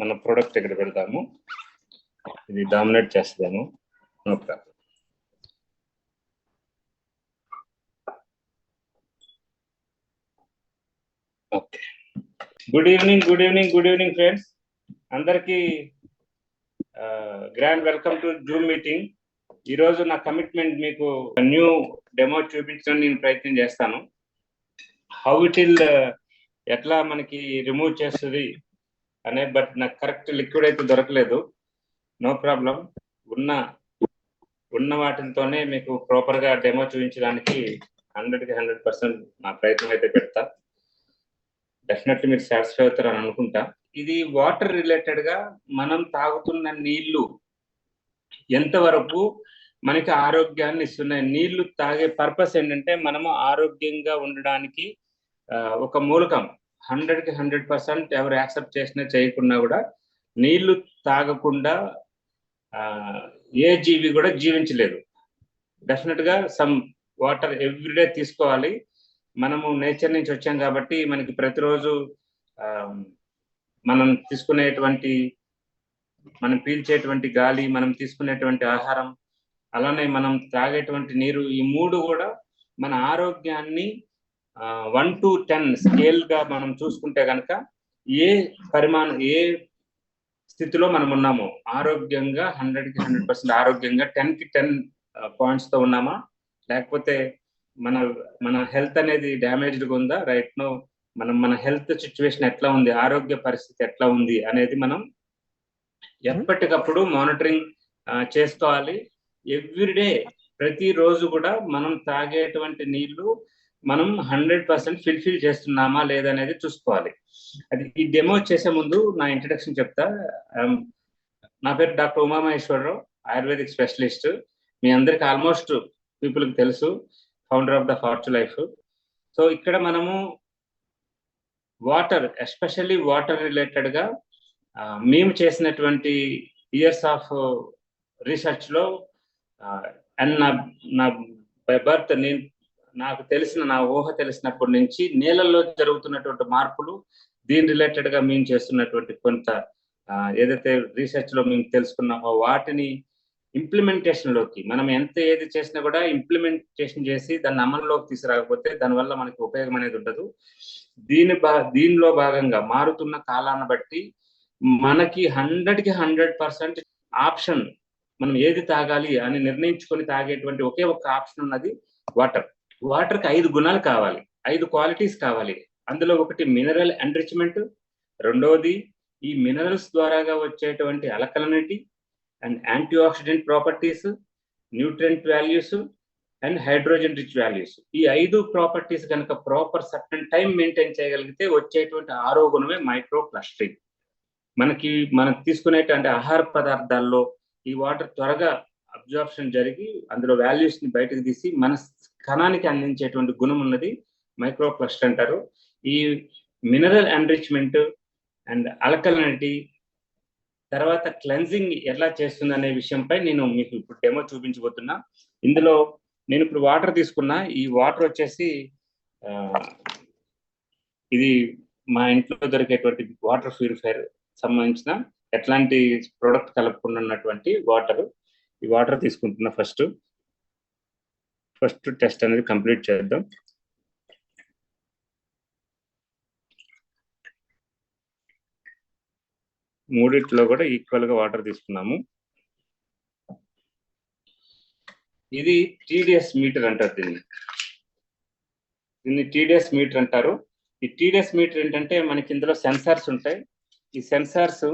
మన ప్రొడక్ట్ ఇక్కడ పెడతాము. ఇది డామినేట్ చేస్తాము. No problem. Okay. Good evening friends. అందరికీ grand welcome to Zoom meeting. ఈరోజు నా కమిట్మెంట్ మీకు న్యూ డెమో చూపించడం నేను ప్రయత్నం చేస్తాను. హౌ ఇట్ విల్ ఎట్లా మనకి రిమూవ్ చేస్తుంది అనే, బట్ నాకు కరెక్ట్ లిక్విడ్ అయితే దొరకలేదు. No problem. ఉన్న వాటితోనే మీకు ప్రాపర్గా డెమో చూపించడానికి 100% నా ప్రయత్నం అయితే పెడతా. డెఫినెట్లీ మీరు సాటిస్ఫై అవుతారని అనుకుంటా. ఇది వాటర్ రిలేటెడ్ గా మనం తాగుతున్న నీళ్లు ఎంతవరకు మనకి ఆరోగ్యాన్ని ఇస్తున్నాయి. నీళ్లు తాగే పర్పస్ ఏంటంటే మనము ఆరోగ్యంగా ఉండడానికి ఒక మూలకం. 100% ఎవరు యాక్సెప్ట్ చేసినా చేయకున్నా కూడా నీళ్లు తాగకుండా ఏ జీవి కూడా జీవించలేదు. డెఫినెట్ గా సమ్ వాటర్ ఎవ్రీడే తీసుకోవాలి. మనము నేచర్ నుంచి వచ్చాం కాబట్టి మనకి ప్రతిరోజు మనం తీసుకునేటువంటి, మనం పీల్చేటువంటి గాలి, మనం తీసుకునేటువంటి ఆహారం, అలానే మనం తాగేటువంటి నీరు, ఈ మూడు కూడా మన ఆరోగ్యాన్ని 1 to 10 స్కేల్ గా మనం చూసుకుంటే కనుక ఏ స్థితిలో మనం ఉన్నామో, ఆరోగ్యంగా 100% ఆరోగ్యంగా 10కి 10 పాయింట్స్ తో ఉన్నామా, లేకపోతే మన హెల్త్ అనేది డ్యామేజ్డ్గా ఉందా, రైట్ నో మన హెల్త్ సిచ్యువేషన్ ఎట్లా ఉంది, ఆరోగ్య పరిస్థితి ఎట్లా ఉంది అనేది మనం ఎప్పటికప్పుడు మానిటరింగ్ చేసుకోవాలి. ఎవ్రీడే, ప్రతిరోజు కూడా మనం తాగేటువంటి నీళ్లు మనం 100% ఫిల్ఫిల్ చేస్తున్నామా లేదనేది చూసుకోవాలి. అది ఈ డెమో చేసే ముందు నా ఇంట్రడక్షన్ చెప్తా. నా పేరు డాక్టర్ ఉమామహేశ్వరరావు, ఆయుర్వేదిక్ స్పెషలిస్ట్. మీ అందరికి ఆల్మోస్ట్ పీపుల్కి తెలుసు, ఫౌండర్ ఆఫ్ ద ఫార్చు లైఫ్. సో ఇక్కడ మనము వాటర్, ఎస్పెషల్లీ వాటర్ రిలేటెడ్ గా మేము చేసినటువంటి ఇయర్స్ ఆఫ్ రీసెర్చ్ లో అండ్ నా బై బర్త్, నాకు నా ఊహ తెలిసినప్పటి నుంచి నేలల్లో జరుగుతున్నటువంటి మార్పులు, దీని రిలేటెడ్ గా మేము చేస్తున్నటువంటి కొంత ఏదైతే రీసెర్చ్ లో మేము తెలుసుకున్నామో వాటిని ఇంప్లిమెంటేషన్ లోకి, మనం ఎంత ఏది చేసినా కూడా ఇంప్లిమెంటేషన్ చేసి దాన్ని అమల్లోకి తీసుకురాకపోతే దానివల్ల మనకి ఉపయోగం అనేది ఉండదు. దీనిలో భాగంగా మారుతున్న కాలాన్ని బట్టి మనకి 100% ఆప్షన్, మనం ఏది తాగాలి అని నిర్ణయించుకొని తాగేటువంటి ఒకే ఒక్క ఆప్షన్ ఉన్నది వాటర్. వాటర్కి 5 గుణాలు కావాలి, 5 క్వాలిటీస్ కావాలి. అందులో ఒకటి మినరల్ ఎన్రిచ్మెంట్, రెండవది ఈ మినరల్స్ ద్వారాగా వచ్చేటువంటి alkalinity and antioxidant properties, nutrient values and hydrogen rich values. ఈ 5 ప్రాపర్టీస్ కనుక ప్రాపర్ సర్టన్ టైం మెయింటైన్ చేయగలిగితే వచ్చేటువంటి 6వ గుణమే మైక్రో క్లస్టరింగ్. మనం తీసుకునేటువంటి ఆహార పదార్థాల్లో ఈ వాటర్ త్వరగా అబ్జార్ప్షన్ జరిగి అందులో వాల్యూస్ ని బయటకు తీసి మన కణానికి అందించేటువంటి గుణం ఉన్నది మైక్రో క్లస్టర్ అంటారు. ఈ మినరల్ ఎన్రిచ్మెంట్ అండ్ ఆల్కలినిటీ తర్వాత క్లెన్జింగ్ ఎలా చేస్తుంది అనే విషయంపై నేను మీకు ఇప్పుడు డెమో చూపించబోతున్నా. ఇందులో నేను ఇప్పుడు వాటర్ తీసుకున్నా. ఈ వాటర్ వచ్చేసి ఇది మా ఇంట్లో దొరికేటువంటి వాటర్ ప్యూరిఫైర్ సంబంధించిన ఎట్లాంటి ప్రొడక్ట్ కలపకుండా ఉన్నటువంటి వాటర్. ఈ వాటర్ తీసుకుంటున్నా. ఫస్ట్ టెస్ట్ అనేది కంప్లీట్ చేద్దాం. మూడిట్లో కూడా ఈక్వల్ గా వాటర్ తీసుకున్నాము. ఇది TDS మీటర్ అంటారు. దీన్ని TDS మీటర్ అంటారు. ఈ TDS మీటర్ ఏంటంటే మనకి ఇందులో సెన్సార్స్ ఉంటాయి. ఈ సెన్సార్స్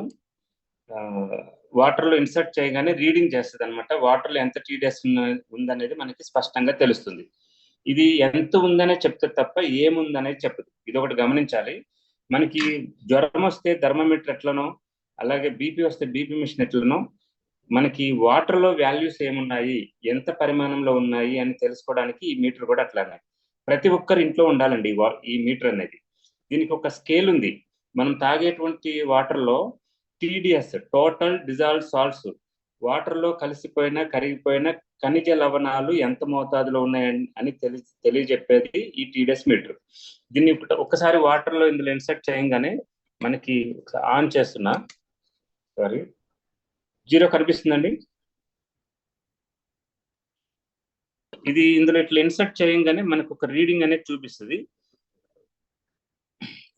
వాటర్ లో ఇన్సర్ట్ చేయగానే రీడింగ్ చేస్తుంది అనమాట. వాటర్ లో ఎంత TDS ఉందనేది మనకి స్పష్టంగా తెలుస్తుంది. ఇది ఎంత ఉందనే చెప్తుంది తప్ప ఏముందనేది చెప్పదు. ఇది ఒకటి గమనించాలి. మనకి జ్వరం వస్తే థర్మోమీటర్ ఎట్లనో, అలాగే బీపీ వస్తే బీపీ మిషన్ ఎట్లనో, మనకి వాటర్ లో వాల్యూస్ ఏమున్నాయి, ఎంత పరిమాణంలో ఉన్నాయి అని తెలుసుకోవడానికి ఈ మీటర్ కూడా అట్లానే. ప్రతి ఒక్కరి ఇంట్లో ఉండాలండి ఈ మీటర్ అనేది. దీనికి ఒక స్కేల్ ఉంది. మనం తాగేటువంటి వాటర్ లో TDS, total dissolve salts, water లో కలిసిపోయిన కరిగిపోయిన ఖనిజ లవణాలు ఎంత మోతాదులో ఉన్నాయని తెలియజెప్పేది ఈ TDS మీటర్. దీన్ని ఒక్కసారి వాటర్ లో ఇందులో ఇన్సర్ట్ చేయగానే మనకి ఆన్ చేస్తున్నా. సారీ 0 కనిపిస్తుందండి. ఇది ఇందులో ఇట్లా ఇన్సర్ట్ చేయంగానే మనకు ఒక రీడింగ్ అనేది చూపిస్తుంది.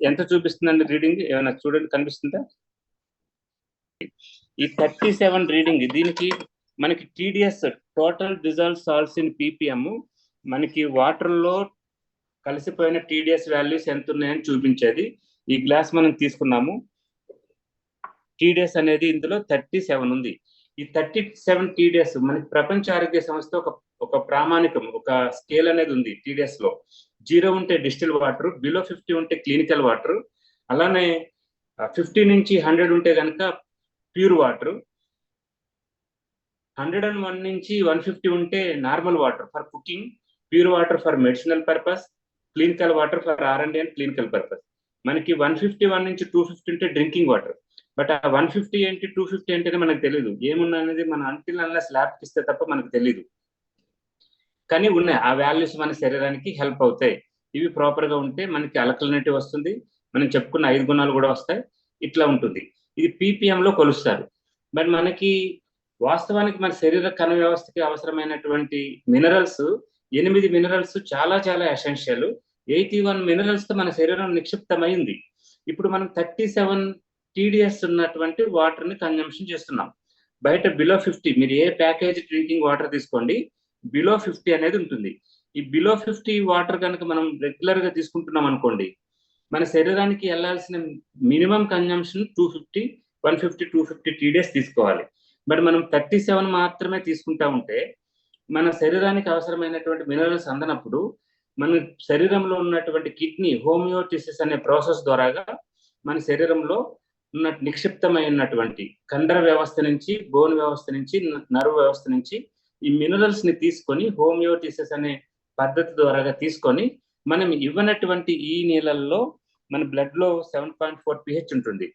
ఎంత చూపిస్తుందండి రీడింగ్? ఏమైనా చూడండి, కనిపిస్తుందా? ఈ 37 రీడింగ్, దీనికి మనకి TDS total dissolve salts in ppm మనకి వాటర్ లో కలిసిపోయిన టీడీఎస్ వాల్యూస్ ఎంత ఉన్నాయని చూపించేది. ఈ గ్లాస్ మనం తీసుకున్నాము. టీడీఎస్ అనేది ఇందులో 37 ఉంది. ఈ 37 టీడీఎస్ మనకి ప్రపంచ ఆరోగ్య సంస్థ ఒక ప్రామాణికం, ఒక స్కేల్ అనేది ఉంది టీడీఎస్ లో. 0 ఉంటే డిస్టిల్ వాటర్, బిలో 50 ఉంటే క్లినికల్ వాటర్, అలానే 50 నుంచి 100 ఉంటే కనుక ప్యూర్ వాటర్, 101 నుంచి 150 ఉంటే normal water for cooking, pure water for medicinal purpose, clinical water for R&D and clinical purpose. మనకి 151 నుంచి 250 ఉంటే డ్రింకింగ్ వాటర్. బట్ ఆ 150 ఏంటి 250 ఏంటనే మనకు తెలియదు. ఏమున్నా అనేది మన అంటిల్ అన్లెస్ ల్యాబ్కి ఇస్తే తప్ప మనకు తెలియదు. కానీ ఉన్నాయి ఆ వాల్యూస్ మన శరీరానికి హెల్ప్ అవుతాయి. ఇవి ప్రాపర్ గా ఉంటే మనకి అల్కలినిటీ వస్తుంది, మనం చెప్పుకున్న 5 గుణాలు కూడా వస్తాయి. ఇట్లా ఉంటుంది. ఇది పీపీఎం లో కొలుస్తారు. బట్ మనకి వాస్తవానికి మన శరీర కణ వ్యవస్థకి అవసరమైనటువంటి మినరల్స్ 8 మినరల్స్ చాలా చాలా ఎసెన్షియల్. 81 మినరల్స్ తో మన శరీరం నిక్షిప్తమైంది. ఇప్పుడు మనం 37 టీడీఎస్ ఉన్నటువంటి వాటర్ ని కన్జంప్షన్ చేస్తున్నాం. బయట బిలో 50, మీరు ఏ ప్యాకేజ్ డ్రింకింగ్ వాటర్ తీసుకోండి, బిలో 50 అనేది ఉంటుంది. ఈ బిలో 50 వాటర్ కనుక మనం రెగ్యులర్ గా తీసుకుంటున్నాం అనుకోండి, మన శరీరానికి వెళ్లాల్సిన మినిమం కన్జంప్షన్ 250, 150, 250 టీడీఎస్ తీసుకోవాలి. బట్ మనం 37 మాత్రమే తీసుకుంటా ఉంటే మన శరీరానికి అవసరమైనటువంటి మినరల్స్ అందనప్పుడు మన శరీరంలో ఉన్నటువంటి కిడ్నీ హోమియోటిసిస్ అనే ప్రాసెస్ ద్వారాగా మన శరీరంలో ఉన్న నిక్షిప్తమైనటువంటి కండర వ్యవస్థ నుంచి, బోన్ వ్యవస్థ నుంచి, నర్వ్ వ్యవస్థ నుంచి ఈ మినరల్స్ ని తీసుకొని హోమియోటిసిస్ అనే పద్ధతి ద్వారాగా తీసుకొని మనం ఇవ్వనటువంటి ఈ నీళ్ళల్లో మన బ్లడ్ లో 7.4 pH ఉంటుంది.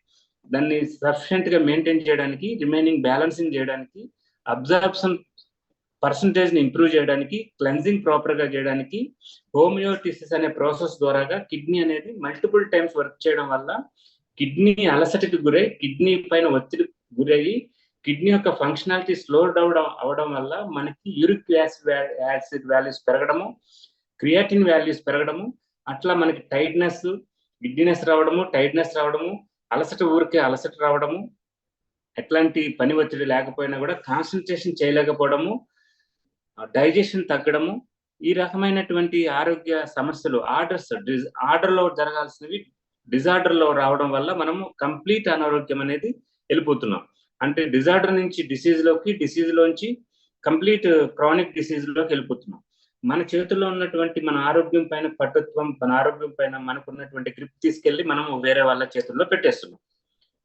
దాన్ని సఫిషియెంట్ గా మెయింటైన్ చేయడానికి, రిమైనింగ్ బ్యాలెన్సింగ్ చేయడానికి, అబ్జార్ప్షన్ పర్సంటేజ్ ని ఇంప్రూవ్ చేయడానికి, క్లెన్జింగ్ ప్రాపర్ గా చేయడానికి హోమియోటిసిస్ అనే ప్రాసెస్ ద్వారాగా కిడ్నీ అనేది మల్టిపుల్ టైమ్స్ వర్క్ చేయడం వల్ల కిడ్నీ అలసటకి గురై, కిడ్నీ పైన ఒత్తిడి గురయ్యి, కిడ్నీ యొక్క ఫంక్షనాలిటీ స్లో డౌన్ అవడం వల్ల మనకి యూరిక్ యాసిడ్ వాల్యూస్ పెరగడము, క్రియాటిన్ వాల్యూస్ పెరగడము, అట్లా మనకి టైట్నెస్, గిడ్డినెస్ రావడము, టైట్నెస్ రావడము, అలసట ఊరికే అలసట రావడము, ఎట్లాంటి పని ఒత్తిడి లేకపోయినా కూడా కాన్సన్ట్రేషన్ చేయలేకపోవడము, డైజెషన్ తగ్గడము, ఈ రకమైనటువంటి ఆరోగ్య సమస్యలు ఆర్డర్ లో జరగాల్సినవి డిజార్డర్ లో రావడం వల్ల మనము కంప్లీట్ అనారోగ్యం అనేది వెళ్ళిపోతున్నాం. అంటే డిజార్డర్ నుంచి డిసీజ్ లోకి, డిసీజ్ లోంచి కంప్లీట్ క్రానిక్ డిసీజ్ లోకి వెళ్ళిపోతున్నాం. మన చేతుల్లో ఉన్నటువంటి మన ఆరోగ్యం పైన పట్టుత్వం, మన ఆరోగ్యం పైన మనకున్నటువంటి గ్రిప్ తీసుకెళ్లి మనం వేరే వాళ్ళ చేతుల్లో పెట్టేస్తున్నాం.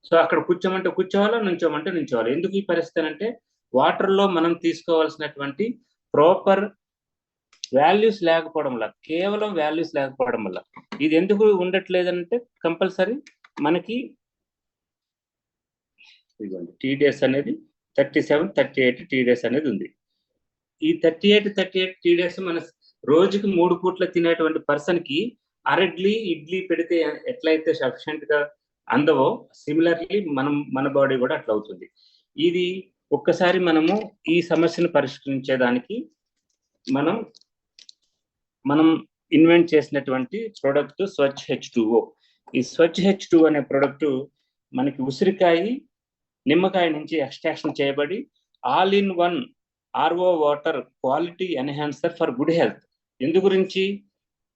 సో అక్కడ కూర్చోమంటే కూర్చోవాలా, నుంచోమంటే నుంచోవాలి. ఎందుకు ఈ పరిస్థితి అంటే వాటర్ లో మనం తీసుకోవాల్సినటువంటి ప్రాపర్ వాల్యూస్ లేకపోవడం వల్ల, కేవలం వాల్యూస్ లేకపోవడం వల్ల. ఇది ఎందుకు ఉండట్లేదంటే కంపల్సరీ మనకి టీడీఎస్ అనేది 37, 38 టీడీఎస్ అనేది ఉంది. ఈ 38 టీడీఎస్ మన రోజుకి 3 పూట్ల తినేటువంటి పర్సన్ కి ఇడ్లీ పెడితే ఎట్లయితే సఫిషియెంట్ గా అందవో, సిమిలర్లీ మన బాడీ కూడా అట్లా అవుతుంది. ఇది ఒక్కసారి మనము ఈ సమస్యను పరిష్కరించేదానికి మనం ఇన్వెంట్ చేసినటువంటి ప్రోడక్ట్ స్వచ్ఛ H2O. ఈ స్వచ్ఛ H2O అనే ప్రోడక్ట్ మనకి ఉసిరికాయ, నిమ్మకాయ నుంచి ఎక్స్ట్రాక్షన్ చేయబడి all in one RO water quality enhancer for good health. ఎందు గురించి?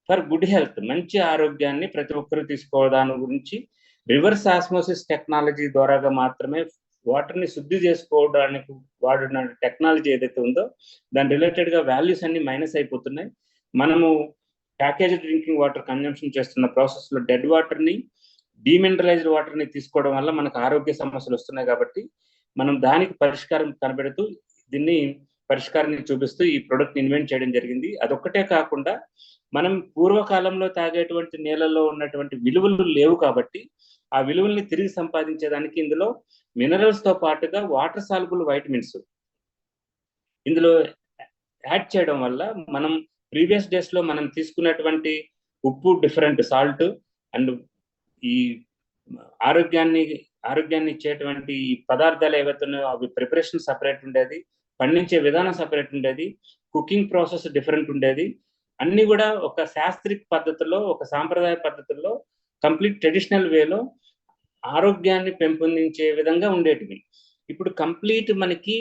ఫర్ గుడ్ హెల్త్, మంచి ఆరోగ్యాన్ని ప్రతి ఒక్కరు తీసుకోవడానికి గురించి రివర్స్ ఆస్మోసిస్ టెక్నాలజీ ద్వారాగా మాత్రమే వాటర్ ని శుద్ధి చేసుకోవడానికి వాడిన టెక్నాలజీ ఏదైతే ఉందో దాని రిలేటెడ్ గా వాల్యూస్ అన్ని మైనస్ అయిపోతున్నాయి. మనము ప్యాకేజ్ డ్రింకింగ్ వాటర్ కన్జంప్షన్ చేస్తున్న ప్రాసెస్ లో డెడ్ వాటర్ ని, డీమినరలైజ్డ్ వాటర్ ని తీసుకోవడం వల్ల మనకు ఆరోగ్య సమస్యలు వస్తున్నాయి. కాబట్టి మనం దానికి పరిష్కారం కనబెడుతూ, దీన్ని పరిష్కారాన్ని చూపిస్తూ ఈ ప్రొడక్ట్ ఇన్వెంట్ చేయడం జరిగింది. అదొక్కటే కాకుండా మనం పూర్వకాలంలో తాగేటువంటి నీళ్ళలో ఉన్నటువంటి విలువలు లేవు కాబట్టి ఆ విలువల్ని తిరిగి సంపాదించేదానికి ఇందులో మినరల్స్ తో పాటుగా వాటర్ సాల్యుబుల్ వైటమిన్స్ ఇందులో యాడ్ చేయడం వల్ల మనం ప్రీవియస్ డేస్ లో మనం తీసుకున్నటువంటి ఉప్పు, డిఫరెంట్ సాల్ట్ అండ్ ఈ ఆరోగ్యాన్ని ఆరోగ్యాన్ని ఇచ్చేటువంటి పదార్థాలు ఏవైతే ఉన్నాయో అవి ప్రిపరేషన్ సపరేట్ ఉండేది, పండించే విధానం సపరేట్ ఉండేది, కుకింగ్ ప్రాసెస్ డిఫరెంట్ ఉండేది. అన్ని కూడా ఒక శాస్త్రీయ పద్ధతిలో, ఒక సాంప్రదాయ పద్ధతుల్లో, కంప్లీట్ ట్రెడిషనల్ వేలో ఆరోగ్యాన్ని పెంపొందించే విధంగా ఉండేటివి. ఇప్పుడు కంప్లీట్ మనకి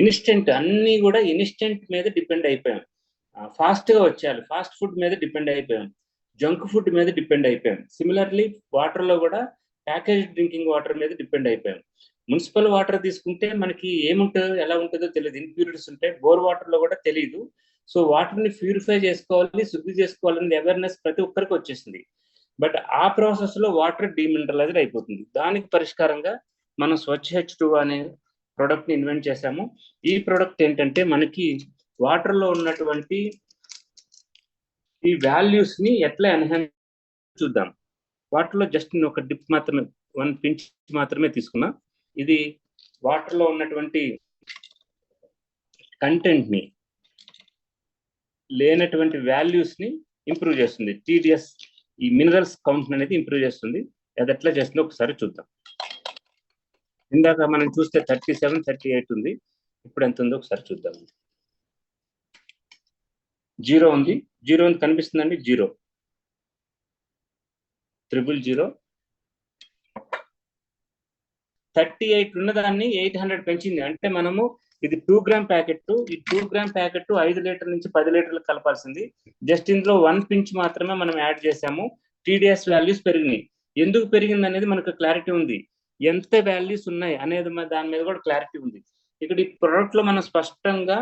ఇన్స్టెంట్, అన్ని కూడా ఇన్స్టెంట్ మీద డిపెండ్ అయిపోయాం. ఫాస్ట్గా వచ్చేయాలి, ఫాస్ట్ ఫుడ్ మీద డిపెండ్ అయిపోయాం, జంక్ ఫుడ్ మీద డిపెండ్ అయిపోయాం. సిమిలర్లీ వాటర్లో కూడా ప్యాకేజ్ డ్రింకింగ్ వాటర్ మీద డిపెండ్ అయిపోయాం. మున్సిపల్ వాటర్ తీసుకుంటే మనకి ఏముంటుందో ఎలా ఉంటుందో తెలియదు, ఇంప్యూరిటీస్ ఉంటాయి. బోర్ వాటర్లో కూడా తెలియదు. సో వాటర్ని ప్యూరిఫై చేసుకోవాలి, శుద్ధి చేసుకోవాలని అవేర్నెస్ ప్రతి ఒక్కరికి వచ్చేసింది. బట్ ఆ ప్రాసెస్లో వాటర్ డీమినరలైజ్డ్ అయిపోతుంది. దానికి పరిష్కారంగా మనం స్వచ్ఛ H2 అనే ప్రోడక్ట్ని ఇన్వెంట్ చేశాము. ఈ ప్రోడక్ట్ ఏంటంటే మనకి వాటర్లో ఉన్నటువంటి ఈ వాల్యూస్ని ఎట్లా ఎన్హాన్స్ చూద్దాం. వాటర్లో జస్ట్ నేను ఒక డిప్ మాత్రమే, 1 pinch మాత్రమే తీసుకున్నా. ఇది వాటర్లో ఉన్నటువంటి కంటెంట్ని, లేనటువంటి వాల్యూస్ని ఇంప్రూవ్ చేస్తుంది. TDS ఈ మినరల్స్ కౌంట్ అనేది ఇంప్రూవ్ చేస్తుంది. అది ఎట్లా చేస్తుందో ఒకసారి చూద్దాం. ఇందాక మనం చూస్తే 37, 38 ఉంది. ఇప్పుడు ఎంత ఉందో ఒకసారి చూద్దాం. 0 ఉంది. 0 అని కనిపిస్తుందండి. 0 000 38 ఉన్నదాన్ని 800 పెంచింది. అంటే మనము ఇది 2 గ్రామ్ ప్యాకెట్, ఈ 2 గ్రామ్ ప్యాకెట్ 5 లీటర్ల నుంచి 10 లీటర్లు కలపాల్సింది. జస్ట్ ఇందులో 1 pinch మాత్రమే మనం యాడ్ చేసాము. TDS వాల్యూస్ పెరిగినాయి. ఎందుకు పెరిగింది అనేది మనకు క్లారిటీ ఉంది. ఎంత వాల్యూస్ ఉన్నాయి అనేది దాని మీద కూడా క్లారిటీ ఉంది. ఇక్కడ ఈ ప్రోడక్ట్ లో మనం స్పష్టంగా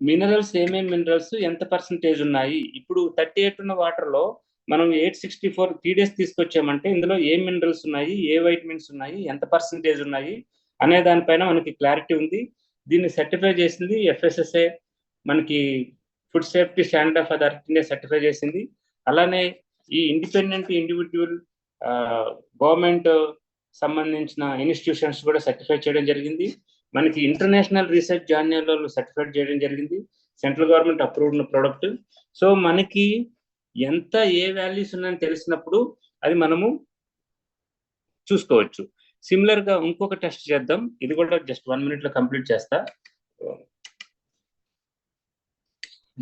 మినరల్స్, ఏమేమి మినరల్స్, ఎంత పర్సంటేజ్ ఉన్నాయి. ఇప్పుడు 38 ఉన్న వాటర్ లో మనం 864 TDS తీసుకొచ్చామంటే ఇందులో ఏ మినరల్స్ ఉన్నాయి, ఏ వైటమిన్స్ ఉన్నాయి, ఎంత పర్సంటేజ్ ఉన్నాయి అనే దానిపైన మనకి క్లారిటీ ఉంది. దీన్ని సర్టిఫై చేసింది FSSAI, మనకి food safety standard of authority certify చేసింది. అలానే ఈ ఇండిపెండెంట్ ఇండివిజువల్ గవర్నమెంట్ సంబంధించిన ఇన్స్టిట్యూషన్స్ కూడా సర్టిఫై చేయడం జరిగింది. మనకి ఇంటర్నేషనల్ రీసెర్చ్ జర్నల్లో సర్టిఫైడ్ చేయడం జరిగింది. Central government approved product. So మనకి ఎంత ఏ వాల్యూస్ ఉన్నాయని తెలిసినప్పుడు అది మనము చూసుకోవచ్చు. సిమిలర్ గా ఇంకొక టెస్ట్ చేద్దాం. ఇది కూడా జస్ట్ 1 minute లో కంప్లీట్ చేస్తా.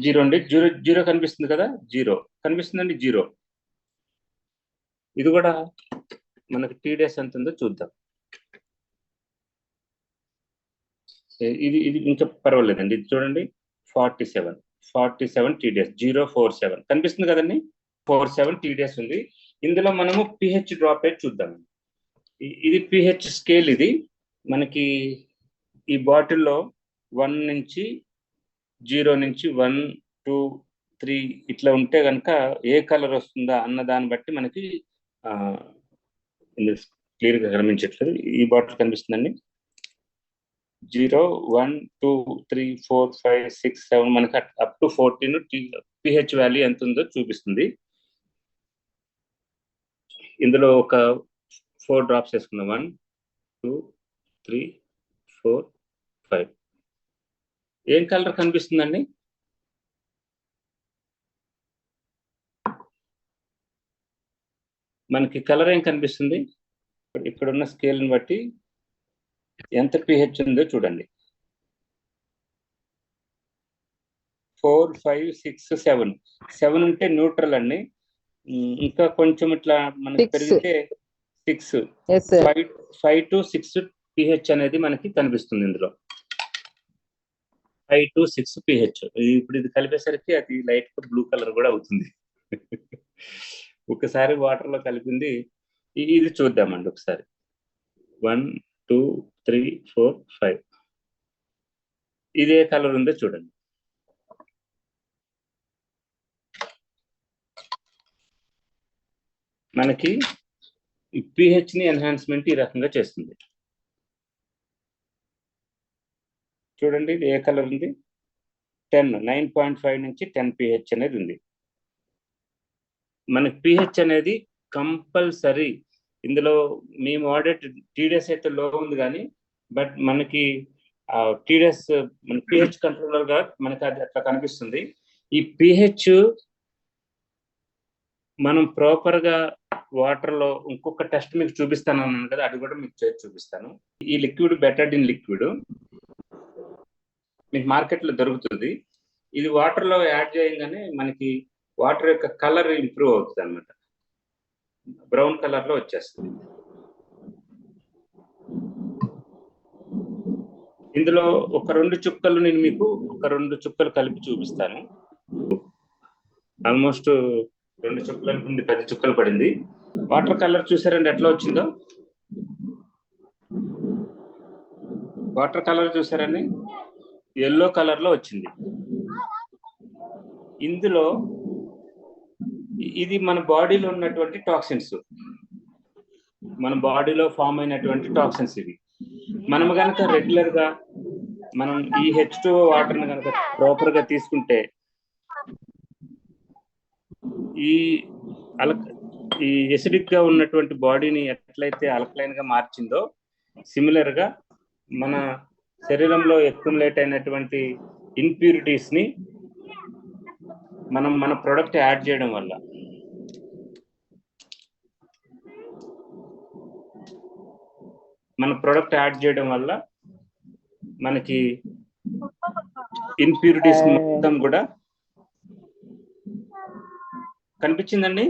0 అండి. 0 కనిపిస్తుంది కదా, 0 కనిపిస్తుందండి. 0 ఇది కూడా మనకి TDS ఎంత ఉందో చూద్దాం. ఇది ఇంకా పర్వాలేదండి. ఇది చూడండి, 47 TDS, 047 కనిపిస్తుంది కదండి. 47 TDS ఉంది. ఇందులో మనము pH డ్రాప్ రేట్ చూద్దాం. ఇది pH స్కేల్. ఇది మనకి ఈ బాటిల్లో 1 నుంచి 0 నుంచి 1, 2, 3 ఇట్లా ఉంటే కనుక ఏ కలర్ వస్తుందా అన్న దాన్ని బట్టి మనకి క్లియర్గా కనిపించట్లేదు. ఈ బాటిల్ కనిపిస్తుందండి. 0, 1, 2, 3, 4, 5, 6, 7 మనకి అప్ టు 14 pH వాల్యూ ఎంత ఉందో చూపిస్తుంది. ఇందులో ఒక 4 డ్రాప్స్ వేసుకున్నాం. 1, 2, 3, 4, 5. ఏం కలర్ కనిపిస్తుందండి? మనకి కలర్ ఏం కనిపిస్తుంది? ఇక్కడ ఉన్న స్కేల్ని బట్టి ఎంత pH ఉందో చూడండి. 4, 5, 6, 7 ఉంటే న్యూట్రల్ అండి. ఇంకా కొంచెం ఇట్లా మనకి పెరిగితే 6, 5 to 6 pH అనేది మనకి కనిపిస్తుంది. ఇందులో 5 to 6 pH. ఇప్పుడు ఇది కలిపేసరికి అది లైట్ బ్లూ కలర్ కూడా అవుతుంది. ఒకసారి వాటర్ లో కలిపింది. ఇది చూద్దామండి ఒకసారి. 1, 2, 3, 4, 5 ఇదే కలర్ ఉందో చూడండి. మనకి ఈ pH ని ఎన్హాన్స్మెంట్ ఈ రకంగా చేస్తుంది. చూడండి, ఇది ఏ కలర్ ఉంది? 9.5 నుంచి 10 pH అనేది ఉంది. మనకి pH అనేది కంపల్సరీ. ఇందులో మేము వాడే TDS అయితే లో ఉంది కానీ, బట్ మనకి TDS మన pH కంట్రోలర్ గా మనకి అది అట్లా కనిపిస్తుంది. ఈ pH మనం ప్రాపర్ గా వాటర్ లో ఇంకొక టెస్ట్ మీకు చూపిస్తాను అన్నాను కదా, అది కూడా మీకు చేసి చూపిస్తాను. ఈ లిక్విడ్ బెటాడిన్ లిక్విడ్ మీకు మార్కెట్ లో దొరుకుతుంది. ఇది వాటర్ లో యాడ్ చేయగానే మనకి వాటర్ యొక్క కలర్ ఇంప్రూవ్ అవుతుంది అనమాట, బ్రౌన్ కలర్ లో వచ్చేస్తుంది. ఇందులో ఒక 2 చుక్కలు నేను మీకు ఒక 2 చుక్కలు కలిపి చూపిస్తాను. ఆల్మోస్ట్ 2 చుక్కలు అనుకుంది, 10 చుక్కలు పడింది. వాటర్ కలర్ చూసారండి ఎట్లా వచ్చిందో? వాటర్ కలర్ చూసారండి, ఎల్లో కలర్ లో వచ్చింది. ఇందులో ఇది మన బాడీలో ఉన్నటువంటి టాక్సిన్స్, మన బాడీలో ఫామ్ అయినటువంటి టాక్సిన్స్ ఇవి. మనం కనుక రెగ్యులర్ గా మనం ఈ H2O వాటర్ ని కనుక ప్రాపర్ గా తీసుకుంటే ఈ ఎసిడిక్ గా ఉన్నటువంటి బాడీని ఎట్లయితే ఆల్కలైన్ గా మార్చిందో, సిమిలర్ గా మన శరీరంలో అక్యుములేట్ అయినటువంటి ఇంప్యూరిటీస్ ని మనం మన ప్రొడక్ట్ యాడ్ చేయడం వల్ల మనకి ఇంప్యూరిటీస్ మొత్తం కూడా కనిపించిందండి.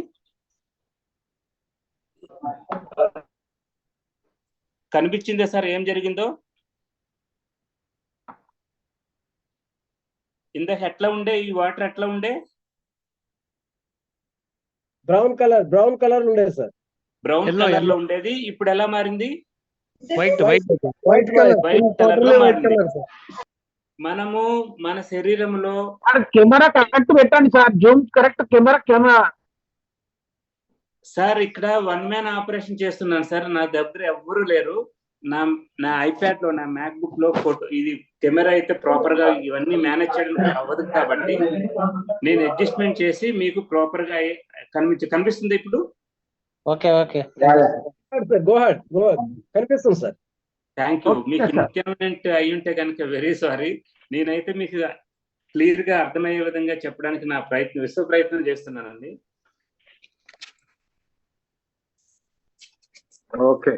కనిపించిందే సార్ ఏం జరిగిందో? ఇందాక ఎట్లా ఉండే ఈ వాటర్, ఎట్లా ఉండే? బ్రౌన్ కలర్ ఉండేది సార్. బ్రౌన్ కలర్ లో ఉండేది, ఇప్పుడు ఎలా మారింది? వైట్ కలర్ లో మారింది. మనము మన శరీరంలో కెమెరా కరెక్ట్ పెట్టండి sir, Zoom correct camera. Sir ఇక్కడ 1 మ్యాన్ ఆపరేషన్ చేస్తున్నాను సార్, నా దగ్గర ఎవ్వరూ లేరు. నా ఐప్యాడ్ లో, నా మ్యాక్ బుక్ లో ఫోటో, ఇది కెమెరా అయితే ప్రాపర్ గా ఇవన్నీ మేనేజ్ చేయడం అవ్వదు కాబట్టి నేను అడ్జస్ట్మెంట్ చేసి మీకు ప్రాపర్ గా కనిపిస్తుంది ఇప్పుడు. ఓకే గో హెడ్ కనిపిస్తుంది సార్. Thank you. మీకు ఇన్కన్వీనియంట్ అయి ఉంటే కనుక వెరీ సారీ. నేనైతే మీకు క్లియర్ గా అర్థమయ్యే విధంగా చెప్పడానికి నా విశ్వ ప్రయత్నం చేస్తున్నానండి. ఓకే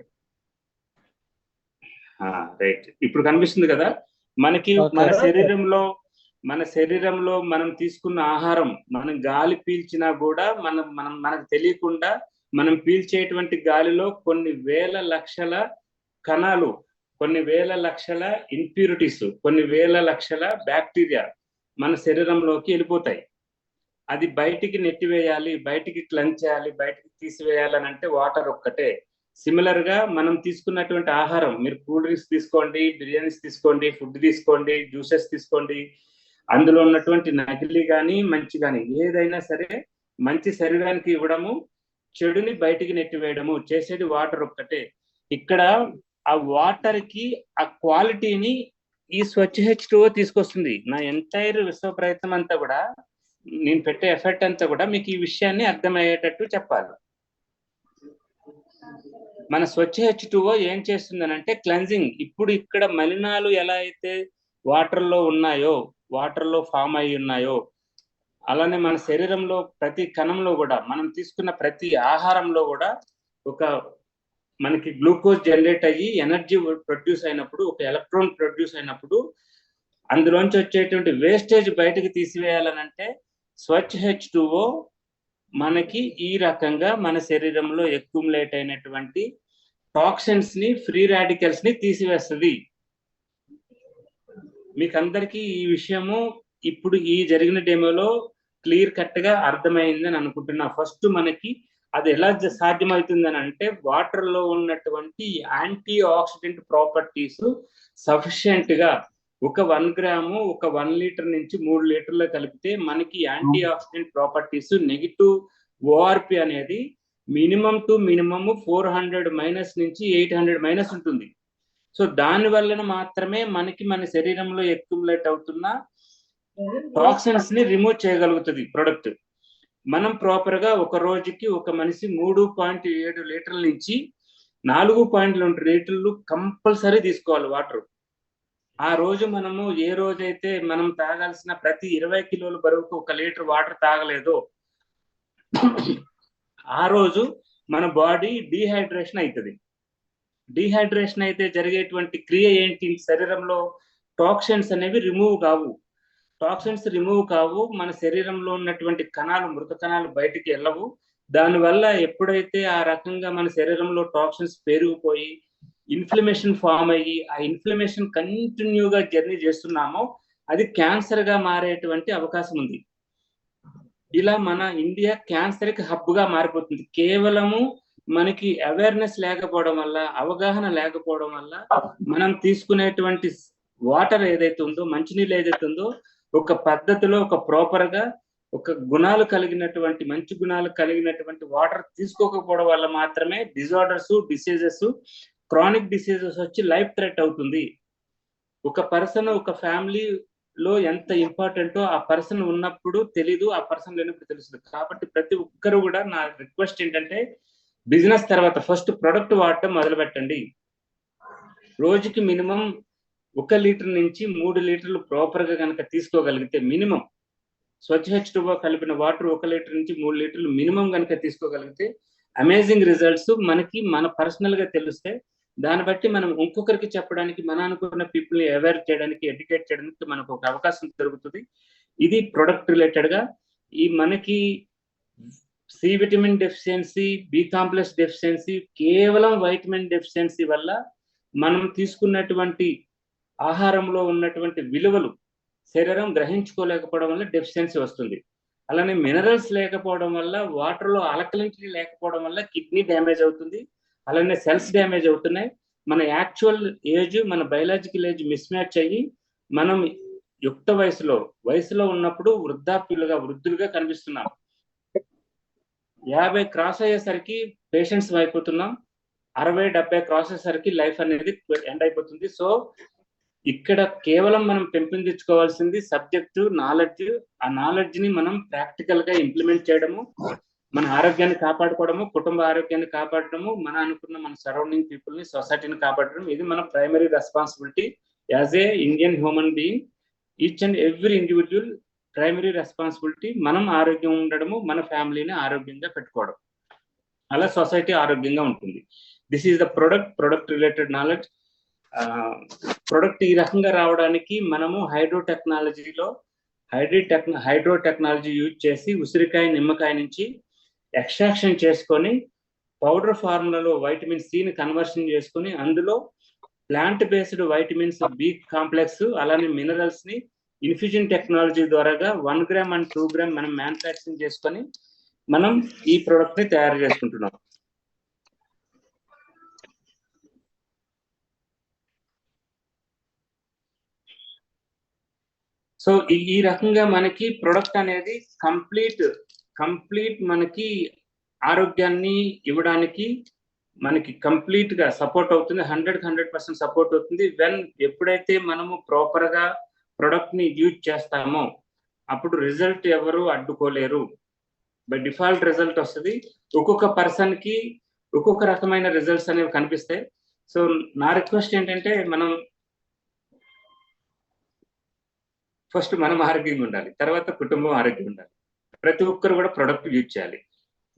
రైట్, ఇప్పుడు కనిపిస్తుంది కదా మనకి. మన శరీరంలో మనం తీసుకున్న ఆహారం, మనం గాలి పీల్చినా కూడా మనకు తెలియకుండా మనం పీల్చేటువంటి గాలిలో కొన్ని వేల లక్షల కణాలు, కొన్ని వేల లక్షల ఇంప్యూరిటీస్, కొన్ని వేల లక్షల బ్యాక్టీరియా మన శరీరంలోకి వెళ్ళిపోతాయి. అది బయటికి నెట్టివేయాలి, బయటికి క్లెన్స్ చేయాలి, బయటికి తీసివేయాలని అంటే వాటర్ ఒక్కటే. సిమిలర్ గా మనం తీసుకున్నటువంటి ఆహారం, మీరు కూల్ డ్రింక్స్ తీసుకోండి, బిర్యానీస్ తీసుకోండి, ఫుడ్ తీసుకోండి, జ్యూసెస్ తీసుకోండి, అందులో ఉన్నటువంటి నకిలీ కానీ మంచి కానీ ఏదైనా సరే మంచి శరీరానికి ఇవ్వడము, చెడుని బయటికి నెట్టివేయడము చేసేది వాటర్ ఒక్కటే. ఇక్కడ ఆ వాటర్ కి ఆ క్వాలిటీని ఈ స్వచ్ఛ H2O తీసుకొస్తుంది. నా ఎంటైర్ విశ్వ ప్రయత్నం అంతా కూడా, నేను పెట్టే ఎఫర్ట్ అంతా కూడా మీకు ఈ విషయాన్ని అర్థమయ్యేటట్టు చెప్పాలి. మన స్వచ్ఛ H2O ఏం చేస్తుందనంటే క్లెన్జింగ్. ఇప్పుడు ఇక్కడ మలినాలు ఎలా అయితే వాటర్ లో ఉన్నాయో, వాటర్ లో ఫామ్ అయి ఉన్నాయో, అలానే మన శరీరంలో ప్రతి కణంలో కూడా, మనం తీసుకున్న ప్రతి ఆహారంలో కూడా మనకి గ్లూకోజ్ జనరేట్ అయ్యి ఎనర్జీ ప్రొడ్యూస్ అయినప్పుడు, ఒక ఎలక్ట్రాన్ ప్రొడ్యూస్ అయినప్పుడు అందులోంచి వచ్చేటువంటి వేస్టేజ్ బయటకు తీసివేయాలనంటే స్వచ్ఛ H2O మనకి ఈ రకంగా మన శరీరంలో అక్యుములేట్ అయినటువంటి టాక్సిన్స్ ని, ఫ్రీ రాడికల్స్ ని తీసివేస్తుంది. మీకు అందరికీ ఈ విషయము ఇప్పుడు ఈ జరిగిన డెమోలో క్లియర్ కట్ గా అర్థమైందని అనుకుంటున్నా. ఫస్ట్ మనకి అది ఎలా సాధ్యమవుతుందని అంటే, వాటర్ లో ఉన్నటువంటి యాంటీ ఆక్సిడెంట్ ప్రాపర్టీస్ సఫిషియెంట్ గా ఒక 1 గ్రాము ఒక 1 లీటర్ నుంచి 3 లీటర్లు కలిపితే మనకి anti oxidant properties negative ORP అనేది మినిమం టు మినిమం 400 మైనస్ నుంచి 800 మైనస్ ఉంటుంది. సో దాని వలన మాత్రమే మనకి మన శరీరంలో అక్యుములేట్ అవుతున్న టాక్సిన్స్ ని రిమూవ్ చేయగలుగుతుంది ప్రొడక్ట్. మనం ప్రాపర్ గా ఒక రోజుకి ఒక మనిషి 3.7 లీటర్ల నుంచి 4.2 లీటర్లు కంపల్సరీ తీసుకోవాలి వాటర్. ఆ రోజు మనము ఏ రోజైతే మనం తాగాల్సిన ప్రతి 20 కిలోల బరువుకు 1 లీటర్ వాటర్ తాగలేదో, ఆ రోజు మన బాడీ డీహైడ్రేషన్ అవుతుంది. డీహైడ్రేషన్ అయితే జరిగేటువంటి క్రియ ఏంటి? శరీరంలో టాక్సిన్స్ అనేవి రిమూవ్ కావు. టాక్సిన్స్ రిమూవ్ కావు, మన శరీరంలో ఉన్నటువంటి కణాలు, మృత కణాలు బయటికి వెళ్ళవు. దానివల్ల ఎప్పుడైతే ఆ రకంగా మన శరీరంలో టాక్సిన్స్ పెరిగిపోయి ఇన్ఫ్లమేషన్ ఫామ్ అయ్యి ఆ ఇన్ఫ్లమేషన్ కంటిన్యూగా జర్నీ చేస్తున్నామో అది క్యాన్సర్ గా మారేటువంటి అవకాశం ఉంది. ఇలా మన ఇండియా క్యాన్సర్ కి హబ్ గా మారిపోతుంది. కేవలము మనకి అవేర్నెస్ లేకపోవడం వల్ల, అవగాహన లేకపోవడం వల్ల మనం తీసుకునేటువంటి వాటర్ ఏదైతే ఉందో, మంచినీళ్ళు ఏదైతే ఉందో ఒక పద్ధతిలో, ఒక ప్రాపర్ గా, ఒక గుణాలు కలిగినటువంటి, మంచి గుణాలు కలిగినటువంటి వాటర్ తీసుకోకపోవడం వల్ల మాత్రమే డిజార్డర్స్, డిసీజెస్, క్రానిక్ డిసీజెస్ వచ్చి లైఫ్ థ్రెట్ అవుతుంది. ఒక పర్సన్, ఒక ఫ్యామిలీలో ఎంత ఇంపార్టెంటో ఆ పర్సన్ ఉన్నప్పుడు తెలీదు, ఆ పర్సన్ లేనప్పుడు తెలుస్తుంది. కాబట్టి ప్రతి ఒక్కరు కూడా నా రిక్వెస్ట్ ఏంటంటే, బిజినెస్ తర్వాత ఫస్ట్ ప్రొడక్ట్ వాడటం మొదలు పెట్టండి. రోజుకి మినిమం 1 లీటర్ నుంచి 3 లీటర్లు ప్రాపర్ గా కనుక తీసుకోగలిగితే, మినిమం స్వచ్ఛ H2O కలిపిన వాటర్ 1 లీటర్ నుంచి 3 లీటర్లు మినిమం కనుక తీసుకోగలిగితే అమేజింగ్ రిజల్ట్స్ మనకి మన పర్సనల్ గా తెలిస్తే, దాన్ని బట్టి మనం ఇంకొకరికి చెప్పడానికి, మన అనుకున్న పీపుల్ ని అవేర్ చేయడానికి, ఎడ్యుకేట్ చేయడానికి మనకు ఒక అవకాశం దొరుకుతుంది. ఇది ప్రొడక్ట్ రిలేటెడ్ గా. ఈ మనకి C vitamin deficiency, B complex deficiency, కేవలం వైటమిన్ డెఫిషియన్సీ వల్ల మనం తీసుకున్నటువంటి ఆహారంలో ఉన్నటువంటి విలువలు శరీరం గ్రహించుకోలేకపోవడం వల్ల డెఫిషియన్సీ వస్తుంది. అలానే మినరల్స్ లేకపోవడం వల్ల, వాటర్లో ఆల్కలినిటీ లేకపోవడం వల్ల కిడ్నీ డ్యామేజ్ అవుతుంది. అలానే సెల్స్ డ్యామేజ్ అవుతున్నాయి. మన యాక్చువల్ ఏజ్, మన బయలాజికల్ ఏజ్ మిస్ మ్యాచ్ అయ్యి మనం యుక్త వయసులో ఉన్నప్పుడు వృద్ధులుగా కనిపిస్తున్నాం. 50 క్రాస్ అయ్యేసరికి పేషెంట్స్ అయిపోతున్నాం. 60-70 క్రాస్ అయ్యేసరికి లైఫ్ అనేది ఎండ్ అయిపోతుంది. సో ఇక్కడ కేవలం మనం పెంపొందించుకోవాల్సింది సబ్జెక్టు నాలెడ్జ్. ఆ నాలెడ్జ్ ని మనం ప్రాక్టికల్ గా ఇంప్లిమెంట్ చేయడము, మన ఆరోగ్యాన్ని కాపాడుకోవడము, కుటుంబ ఆరోగ్యాన్ని కాపాడటము, మన సరౌండింగ్ పీపుల్ ని, సొసైటీని కాపాడడం, ఇది మన primary responsibility as a Indian human being. Each and every individual primary responsibility మనం ఆరోగ్యం ఉండడము, మన ఫ్యామిలీని ఆరోగ్యంగా పెట్టుకోవడం. అలా సొసైటీ ఆరోగ్యంగా ఉంటుంది. This is the product related knowledge. Product ఈ రకంగా రావడానికి మనము హైడ్రో టెక్నాలజీ యూజ్ చేసి ఉసిరికాయ, నిమ్మకాయ నుంచి ఎక్స్ట్రాక్షన్ చేసుకొని పౌడర్ ఫార్ములాలో వైటమిన్ సిని కన్వర్షన్ చేసుకొని అందులో plant based vitamins, B complex, అలానే మినరల్స్ ని ఇన్ఫ్యూజన్ టెక్నాలజీ ద్వారా 1 గ్రామ్ అండ్ 2 గ్రామ్ మనం మ్యానుఫ్యాక్చరింగ్ చేసుకొని మనం ఈ ప్రొడక్ట్ ని తయారు చేసుకుంటున్నాం. సో ఈ రకంగా మనకి ప్రొడక్ట్ అనేది కంప్లీట్ మనకి ఆరోగ్యాన్ని ఇవ్వడానికి మనకి కంప్లీట్ గా సపోర్ట్ అవుతుంది. 100% సపోర్ట్ అవుతుంది. ఎప్పుడైతే మనము ప్రాపర్ గా ప్రొడక్ట్ ని యూజ్ చేస్తామో అప్పుడు రిజల్ట్ ఎవరు అడ్డుకోలేరు. బై డిఫాల్ట్ రిజల్ట్ వస్తుంది. ఒక్కొక్క పర్సన్ కి ఒక్కొక్క రకమైన రిజల్ట్స్ అనేవి కనిపిస్తాయి. సో నా రిక్వెస్ట్ ఏంటంటే, ఫస్ట్ మనం ఆరోగ్యంగా ఉండాలి, తర్వాత కుటుంబం ఆరోగ్యంగా ఉండాలి. ప్రతి ఒక్కరు కూడా ప్రొడక్ట్ యూజ్ చేయాలి.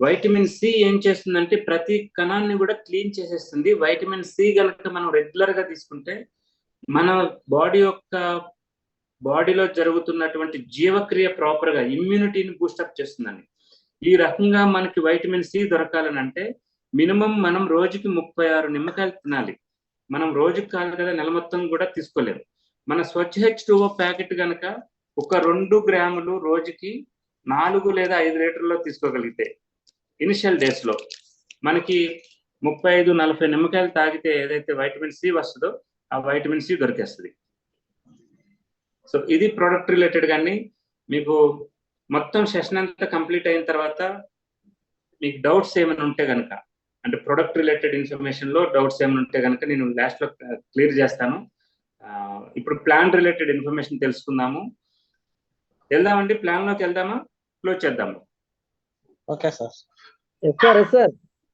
వైటమిన్ సి ఏం చేస్తుందంటే ప్రతి కణాన్ని కూడా క్లీన్ చేసేస్తుంది. వైటమిన్ సి కనుక మనం రెగ్యులర్ గా తీసుకుంటే మన బాడీలో జరుగుతున్నటువంటి జీవక్రియ ప్రాపర్ గా ఇమ్యూనిటీని బూస్టప్ చేస్తుందని. ఈ రకంగా మనకి వైటమిన్ సి దొరకాలని అంటే మినిమం మనం రోజుకి 36 నిమ్మకాయలు తినాలి. మనం రోజుకి కాదు కదా, నెల మొత్తం కూడా తీసుకోలేము. మన స్వచ్ఛ H2O ప్యాకెట్ కనుక ఒక 2 గ్రాములు రోజుకి 4 లేదా 5 లీటర్లో తీసుకోగలిగితే ఇనిషియల్ డేస్ లో మనకి 35-40 నిమ్మకాయలు తాగితే ఏదైతే వైటమిన్ సి వస్తుందో ఆ వైటమిన్ సి దొరికేస్తుంది. సో ఇది ప్రొడక్ట్ రిలేటెడ్. కానీ మీకు మొత్తం సెషన్ అంతా కంప్లీట్ అయిన తర్వాత మీకు డౌట్స్ ఏమైనా ఉంటే కనుక, అంటే ప్రొడక్ట్ రిలేటెడ్ ఇన్ఫర్మేషన్ లో డౌట్స్ ఏమైనా ఉంటే కనుక నేను లాస్ట్ లో క్లియర్ చేస్తాను. ఇప్పుడు ప్లాన్ రిలేటెడ్ ఇన్ఫర్మేషన్ తెలుసుకుందాము. వెళ్దామండి, ప్లాన్ లోకి వెళ్దామా, క్లోజ్ చేద్దాము? Okay sir.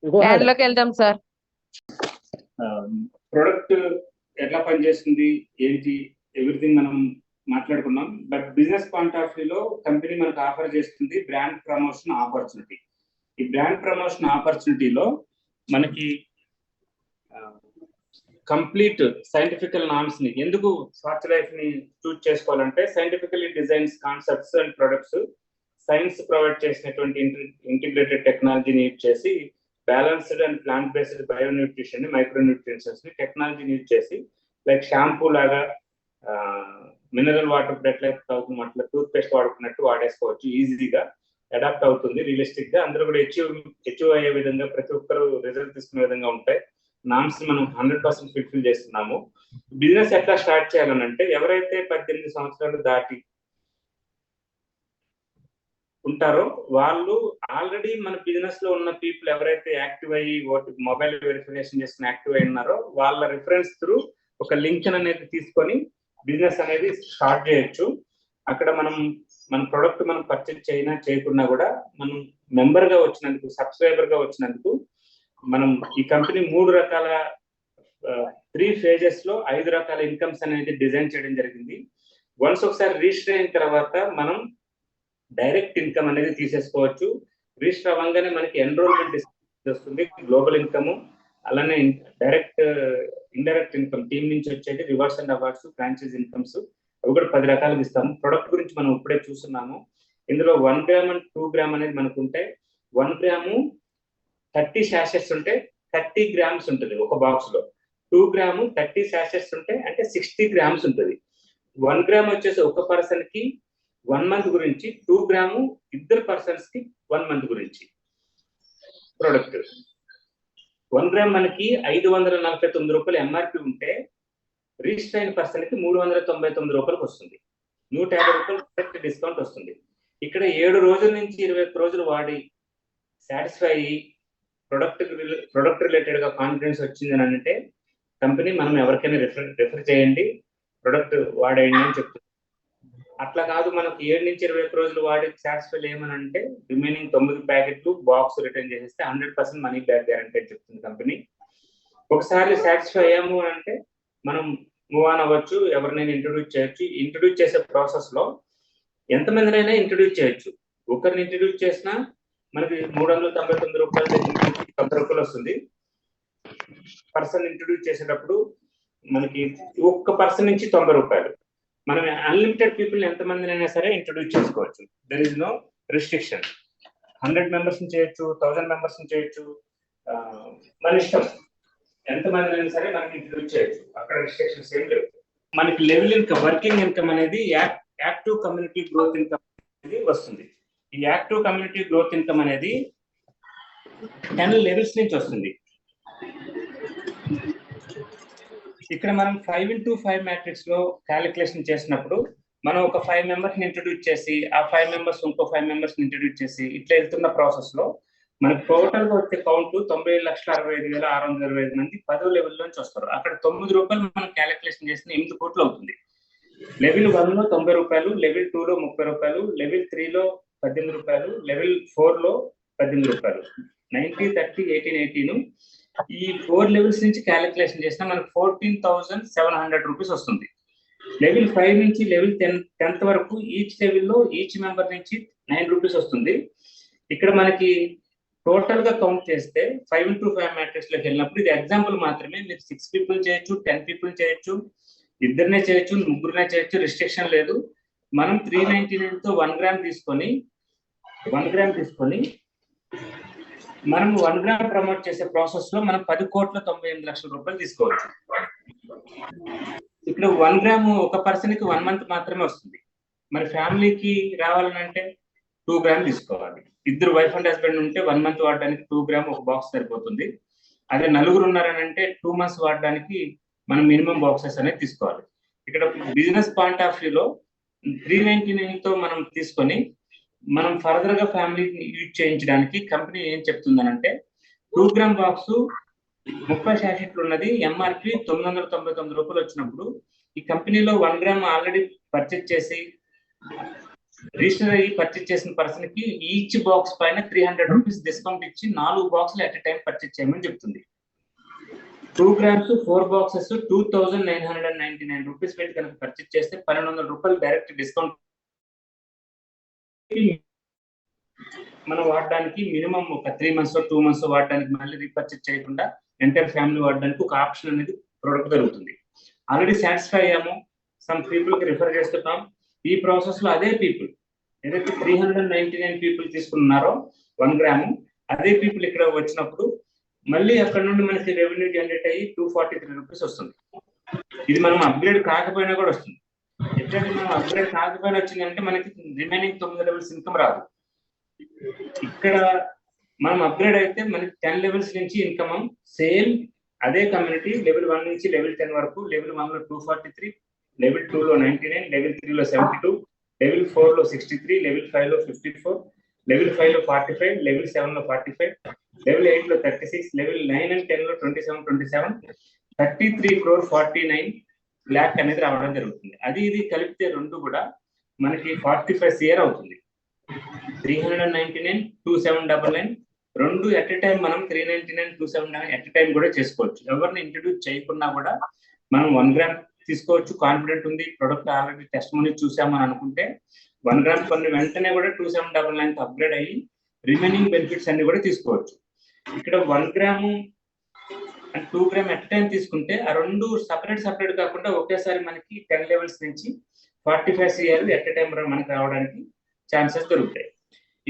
ప్లాన్ లోకి వెళ్దాం సార్. ప్రొడక్ట్ ఎట్లా పనిచేస్తుంది ఏంటి ఎవ్రీథింగ్ మనం మాట్లాడుకున్నాం. బట్ బిజినెస్ పాయింట్ ఆఫ్ వ్యూలో కంపెనీ మనకు ఆఫర్ చేస్తుంది బ్రాండ్ ప్రమోషన్ ఆపర్చునిటీ. ఈ బ్రాండ్ ప్రమోషన్ ఆపర్చునిటీలో మనకి కంప్లీట్ సైంటిఫికల్ నామ్స్ ని ఎందుకు స్వార్చ్ లైఫ్ ని చూస్ చేసుకోవాలంటే scientifically designs concepts and products science provide చేసినటువంటి ఇంటిగ్రేటెడ్ టెక్నాలజీని యూజ్ చేసి బ్యాలెన్స్డ్ అండ్ ప్లాంట్ బేస్డ్ బయోన్యూట్రిషన్ ని మైక్రోన్యూట్రియన్స్ ని టెక్నాలజీని యూజ్ చేసి లైక్ షాంపూ లాగా మినరల్ వాటర్ ఎట్లయితే అవుతుంది అట్లా టూత్ పేస్ట్ వాడుకున్నట్టు వాడేసుకోవచ్చు, ఈజీగా అడాప్ట్ అవుతుంది, రియలిస్టిక్ గా అందరూ కూడా అచీవ్ అయ్యే విధంగా ప్రతి ఒక్కరు రిజల్ట్ తీసుకునే విధంగా ఉంటాయి. నామ్స్ మనం 100% ఫుల్ఫిల్ చేస్తున్నాము. బిజినెస్ ఎట్లా స్టార్ట్ చేయాలనంటే ఎవరైతే 18 సంవత్సరాలు దాటి ఉంటారో వాళ్ళు ఆల్రెడీ మన బిజినెస్ లో ఉన్న పీపుల్ ఎవరైతే యాక్టివ్ అయ్యి మొబైల్ వెరిఫికేషన్ చేసుకుని యాక్టివ్ అయి ఉన్నారో వాళ్ళ రిఫరెన్స్ త్రూ ఒక లింక్ అనేది తీసుకొని బిజినెస్ అనేది స్టార్ట్ చేయొచ్చు. అక్కడ మన ప్రొడక్ట్ మనం పర్చేజ్ చేయకున్నా కూడా మనం మెంబర్ గా వచ్చినందుకు, సబ్స్క్రైబర్ గా వచ్చినందుకు మనం ఈ కంపెనీ 3 రకాల 3 phases లో 5 రకాల ఇన్కమ్స్ అనేది డిజైన్ చేయడం జరిగింది. వన్స్ ఒకసారి రిజిస్టర్ అయిన తర్వాత మనం డైరెక్ట్ ఇన్కమ్ అనేది తీసేసుకోవచ్చు. రిజిస్టర్ అవ్వగానే మనకి ఎన్రోల్మెంట్ వస్తుంది, గ్లోబల్ ఇన్కమ్, అలానే డైరెక్ట్ ఇండైరెక్ట్ ఇన్కమ్ టీం నుంచి వచ్చేది, rewards and awards, franchise incomes, అవి కూడా 10 రకాలుగా ఇస్తాము. ప్రొడక్ట్ గురించి మనం ఇప్పుడే చూస్తున్నాము. ఇందులో 1 గ్రామ్ అండ్ 2 గ్రామ్ అనేది మనకు ఉంటాయి. 1 గ్రాము 30 శాషెట్స్ ఉంటే 30 గ్రామ్స్ ఉంటుంది ఒక బాక్స్ లో. 2 గ్రాము 30 శాషెట్స్ ఉంటే అంటే 60 గ్రామ్స్ ఉంటుంది. 1 గ్రామ్ వచ్చేసి ఒక పర్సన్ కి 1 మంత్ గురించి, 2 గ్రాము 2 పర్సన్స్ కి 1 మంత్ గురించి ప్రొడక్ట్. 1 గ్రామ్ మనకి 549 రూపాయలు ఎంఆర్పి ఉంటే రిజిస్టర్ అయిన పర్సన్ కి 399 రూపాయలకు వస్తుంది. 150 రూపాయలు డైరెక్ట్ డిస్కౌంట్ వస్తుంది. ఇక్కడ 7 రోజుల నుంచి 21 రోజులు వాడి సాటిస్ఫై అయ్యి ప్రొడక్ట్ రిలేటెడ్ గా కాన్ఫిడెన్స్ వచ్చింది అని అంటే కంపెనీ మనం ఎవరికైనా రిఫర్ చేయండి, ప్రొడక్ట్ వాడేయండి అని చెప్తుంది. అట్లా కాదు మనకు 7 నుంచి 21 రోజులు వాడి సాటిస్ఫై ఏమని అంటే రిమైనింగ్ 9 ప్యాకెట్లు బాక్స్ రిటర్న్ చేసేస్తే 100% మనీ బ్యాక్ గ్యారంటీ అని చెప్తుంది కంపెనీ. ఒకసారి సాటిస్ఫై అయ్యాము అంటే మనం మూవ్ ఆన్ అవ్వచ్చు, ఎవరినైనా ఇంట్రొడ్యూస్ చేయొచ్చు. ఇంట్రొడ్యూస్ చేసే ప్రాసెస్ లో ఎంతమందినైనా ఇంట్రొడ్యూస్ చేయొచ్చు. ఒకరిని ఇంట్రొడ్యూస్ చేసినా మనకి 399 రూపాయల దగ్గర నుంచి 90 రూపాయలు వస్తుంది. పర్సన్ ఇంట్రొడ్యూస్ చేసేటప్పుడు మనకి ఒక్క పర్సన్ నుంచి 90 రూపాయలు. మనం అన్లిమిటెడ్ పీపుల్ ఎంతమందినైనా సరే ఇంట్రొడ్యూస్ చేసుకోవచ్చు. There is no restriction. 100 members చేయొచ్చు, 1000 మెంబర్స్ చేయొచ్చు, మన ఇష్టం. ఎంతమందినైనా సరే మనం ఇంట్రొడ్యూస్ చేయొచ్చు, అక్కడ రిస్ట్రిక్షన్స్ ఏం లేవు. మనకి లెవెల్ ఇన్కమ్, వర్కింగ్ ఇన్కమ్ అనేది యాక్టివ్ కమ్యూనిటీ గ్రోత్ ఇన్కమ్ అనేది వస్తుంది. ఈ యాక్టివ్ కమ్యూనిటీ గ్రోత్ ఇన్కమ్ అనేది 10 లెవెల్స్ నుంచి వస్తుంది. ఇక్కడ మనం 5x5 మ్యాట్రిక్స్ లో క్యాలిక్యులేషన్ చేసినప్పుడు మనం ఒక 5 మెంబర్స్ ని ఇంట్రొడ్యూస్ చేసి ఆ 5 మెంబర్స్ ఇంకో 5 మెంబర్స్ ని ఇంట్రొడ్యూస్ చేసి ఇట్లా వెళ్తున్న ప్రాసెస్ లో మనకు టోటల్ గా వచ్చే కౌంట్ 90,65,625 మంది 10వ లెవెల్ నుంచి వస్తారు. అక్కడ 9 రూపాయలు మనం క్యాలిక్యులేషన్ చేసిన 8 కోట్లు అవుతుంది. లెవెల్ 1 లో 90 రూపాయలు, లెవెల్ 2 లో 30 రూపాయలు, లెవెల్ 3 లో 18 రూపాయలు, లెవెల్ 4 లో 18 రూపాయలు. 90, 30, 18, 18 ఈ 4 లెవెల్స్ నుంచి క్యాలిక్యులేషన్ చేసినా మనకు 14,700 రూపీస్ వస్తుంది. లెవెల్ 5 నుంచి లెవెల్ 10th వరకు ఈచ్ లెవెల్ లో ఈచ్ మెంబర్ నుంచి 9 రూపీస్ వస్తుంది. ఇక్కడ మనకి టోటల్ గా కౌంట్ చేస్తే 5x5 మ్యాట్రిక్స్ లోకి వెళ్ళినప్పుడు ఇది ఎగ్జాంపుల్ మాత్రమే. మీరు 6 పీపుల్ చేయొచ్చు, 10 పీపుల్ చేయొచ్చు, ఇద్దరినే చేయొచ్చు, ముగ్గురునే చేయొచ్చు, రిస్ట్రిక్షన్ లేదు. మనం 399 తో 1 గ్రామ్ తీసుకొని మనం 1 గ్రామ్ ప్రమోట్ చేసే ప్రాసెస్ లో మనం 10,98,00,000 రూపాయలు తీసుకోవచ్చు. ఇక్కడ 1 గ్రామ్ ఒక పర్సన్ కి 1 మంత్ మాత్రమే వస్తుంది. మరి ఫ్యామిలీకి రావాలంటే 2 గ్రామ్ తీసుకోవాలి. ఇద్దరు వైఫ్ అండ్ హస్బెండ్ ఉంటే 1 మంత్ వాడడానికి 2 గ్రామ్ ఒక బాక్స్ సరిపోతుంది. అదే నలుగురు ఉన్నారనంటే 2 మంత్స్ వాడడానికి మనం మినిమం బాక్సెస్ అనేది తీసుకోవాలి. ఇక్కడ బిజినెస్ పాయింట్ ఆఫ్ వ్యూలో 399 తో మనం తీసుకొని మనం ఫర్దర్ గా ఫ్యామిలీని యూజ్ చేయించడానికి కంపెనీ ఏం చెప్తుందనంటే 2 గ్రామ్ బాక్స్ 30 శాషెట్లు ఉన్నది ఎంఆర్పి 999 రూపాయలు వచ్చినప్పుడు ఈ కంపెనీలో 1 గ్రామ్ ఆల్రెడీ పర్చేజ్ చేసి రిజిస్టర్ అయ్యి పర్చేజ్ చేసిన పర్సన్ కి ఈచ్ బాక్స్ పైన 300 రూపీస్ డిస్కౌంట్ ఇచ్చి 4 బాక్సులు అట్ ఎ టైం పర్చేజ్ చేయమని చెప్తుంది. 2 గ్రామ్స్ 4 బాక్సెస్ 2,999 రూపీస్ పెట్టి కనుక పర్చేజ్ చేస్తే 1,200 రూపాయలు డైరెక్ట్ డిస్కౌంట్ మనం వాడడానికి మినిమం ఒక 3 months 2 months వాడడానికి మళ్ళీ రీపర్చేజ్ చేయకుండా ఎంటైర్ ఫ్యామిలీ వాడడానికి ఒక ఆప్షన్ అనేది ప్రొడక్ట్ దొరుకుతుంది. ఆల్రెడీ సాటిస్ఫై అయ్యాము, సమ్ పీపుల్ కి రిఫర్ చేస్తున్నాం. ఈ ప్రాసెస్ లో అదే పీపుల్ ఏదైతే 399 పీపుల్ తీసుకున్నారో 1 గ్రాము, అదే పీపుల్ ఇక్కడ వచ్చినప్పుడు మళ్ళీ అక్కడ నుండి మనకి రెవెన్యూ జనరేట్ అయ్యి 243 రూపీస్ వస్తుంది. ఇది మనం అప్గ్రేడ్ కాకపోయినా కూడా వస్తుంది. ఎట్లయితే మనం అప్గ్రేడ్ కాకపోయినా వచ్చిందంటే మనకి రిమైనింగ్ 9 లెవెల్స్ ఇన్కమ్ రాదు. ఇక్కడ మనం అప్గ్రేడ్ అయితే మనకి 10 లెవెల్స్ నుంచి ఇన్కమ్ సేమ్ అదే కమ్యూనిటీ లెవెల్ 1 నుంచి లెవెల్ 10 వరకు. లెవెల్ 1 లో 243, లెవెల్ 2 లో 99, లెవెల్ 3 లో 72, లెవెల్ 4 లో 63, లెవెల్ 5 లో 54, లెవెల్ 5 లో 45, లెవెల్ 7 లో 45, లెవెల్ 8 లో 36, లెవెల్ 9 అండ్ 10 లో 27 33 crore 49 lakh అనేది రావడం జరుగుతుంది. అది ఇది కలిపితే రెండు కూడా మనకి 45 CR అవుతుంది. 399, 2799 రెండు ఎట్ ఎ టైం మనం 399, 279 ఎట్ ఎ టైం కూడా చేసుకోవచ్చు. ఎవరిని ఇంట్రడ్యూస్ చేయకుండా కూడా మనం 1 గ్రామ్ తీసుకోవచ్చు. కాన్ఫిడెంట్ ఉంది, ప్రొడక్ట్ ఆల్రెడీ టెస్టిమోనీ చూసామని అనుకుంటే 1 గ్రామ్ కొన్ని వెంటనే కూడా 2799 అప్గ్రేడ్ అయ్యి రిమైనింగ్ బెనిఫిట్స్ అన్ని కూడా తీసుకోవచ్చు. ఇక్కడ 1 gram and 2 gram at time తీసుకుంటే ఆ రెండు సపరేట్ కాకుండా ఒకేసారి మనకి 10 లెవెల్స్ నుంచి 45 CR ఎట్ టైం మనకి రావడానికి ఛాన్సెస్ దొరుకుతాయి.